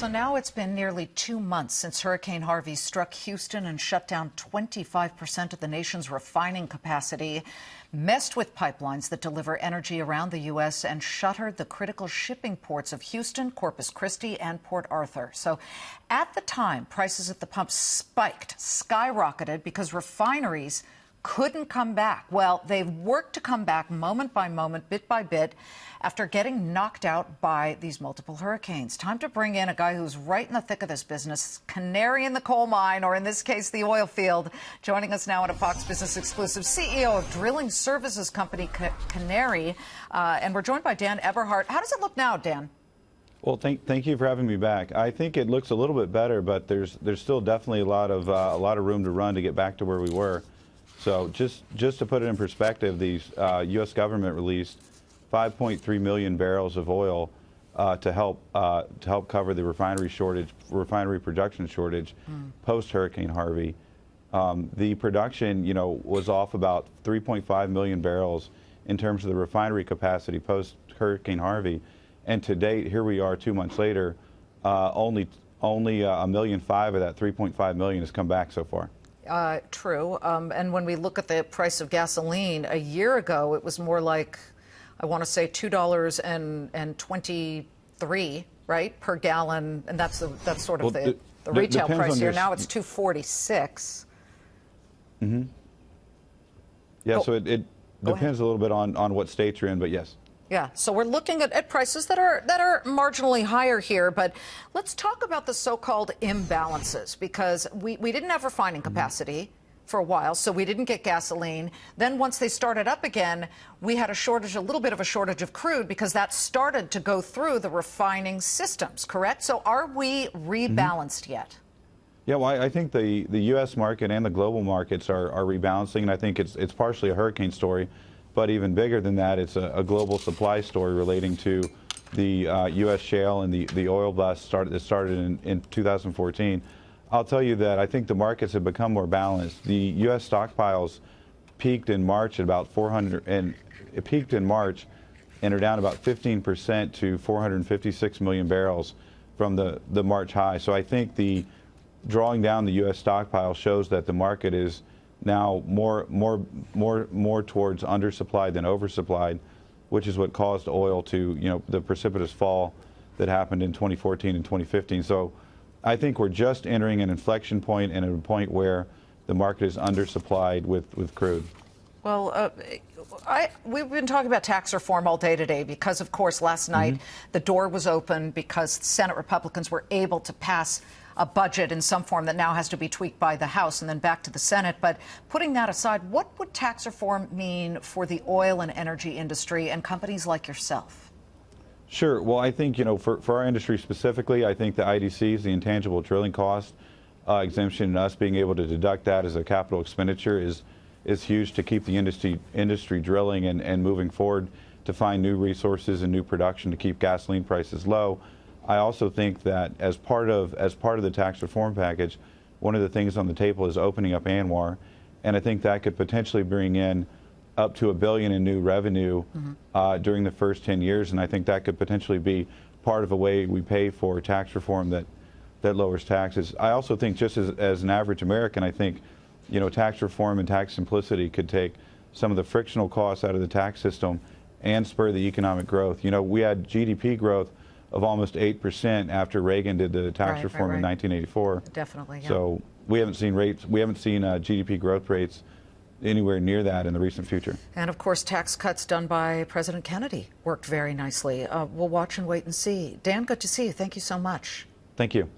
So now it's been nearly 2 months since Hurricane Harvey struck Houston and shut down 25% of the nation's refining capacity, messed with pipelines that deliver energy around the U.S., and shuttered the critical shipping ports of Houston, Corpus Christi, and Port Arthur. So at the time, prices at the pump spiked, skyrocketed, because refineries couldn't come back. Well, they've worked to come back moment by moment, bit by bit, after getting knocked out by these multiple hurricanes. Time to bring in a guy who's right in the thick of this business, canary in the coal mine, or in this case, the oil field. Joining us now on a Fox Business exclusive, CEO of drilling services company Canary. And we're joined by Dan Eberhardt. How does it look now, Dan? Well, thank you for having me back. I think it looks a little bit better, but there's still definitely a lot of room to run to get back to where we were. So just to put it in perspective, the U.S. government released 5.3 million barrels of oil to help cover the refinery production shortage post Hurricane Harvey. The production, was off about 3.5 million barrels in terms of the refinery capacity post Hurricane Harvey, and to date, here we are 2 months later, only 1.5 million of that 3.5 million has come back so far. True. And when we look at the price of gasoline, a year ago, it was more like, I want to say $2.23, right, per gallon, and that's sort of the retail price here. Now it's $2.46. Mm-hmm. Yeah, so it depends a little bit on what state you're in, but yes. Yeah, so we're looking at prices that are marginally higher here, but let's talk about the so-called imbalances, because we didn't have refining capacity for a while, so we didn't get gasoline. Then once they started up again, we had a little bit of a shortage of crude, because that started to go through the refining systems, correct? So are we rebalanced yet? Yeah, well, I think the U.S. market and the global markets are rebalancing, and I think it's partially a hurricane story. But even bigger than that, it's a global supply story relating to the U.S. shale and the oil bust that started in 2014. I'll tell you that I think the markets have become more balanced. The U.S. stockpiles peaked in March at about 400, and it peaked in March and are down about 15% to 456 million barrels from the March high. So I think the drawing down the U.S. stockpile shows that the market is now more towards undersupplied than oversupplied, which is what caused oil to, the precipitous fall that happened in 2014 and 2015. So I think we're just entering an inflection point, and at a point where the market is undersupplied with crude. Well, we've been talking about tax reform all day today because, of course, last night the door was open because Senate Republicans were able to pass a budget in some form that now has to be tweaked by the House and then back to the Senate. But putting that aside, what would tax reform mean for the oil and energy industry and companies like yourself? Sure. Well, I think, for our industry specifically, I think the IDCs, the intangible drilling cost exemption, and us being able to deduct that as a capital expenditure is huge to keep the industry drilling and moving forward, to find new resources and new production to keep gasoline prices low. I also think that as part of the tax reform package, one of the things on the table is opening up ANWR, and I think that could potentially bring in up to $1 billion in new revenue during the first 10 years, and I think that could potentially be part of a way we pay for tax reform that lowers taxes. I also think, just as an average American, I think tax reform and tax simplicity could take some of the frictional costs out of the tax system and spur the economic growth. We had GDP growth of almost 8% after Reagan did the tax reform in 1984. Definitely. Yeah. So we haven't seen GDP growth rates anywhere near that in the recent future. And of course, tax cuts done by President Kennedy worked very nicely. We'll watch and wait and see. Dan, good to see you. Thank you so much. Thank you.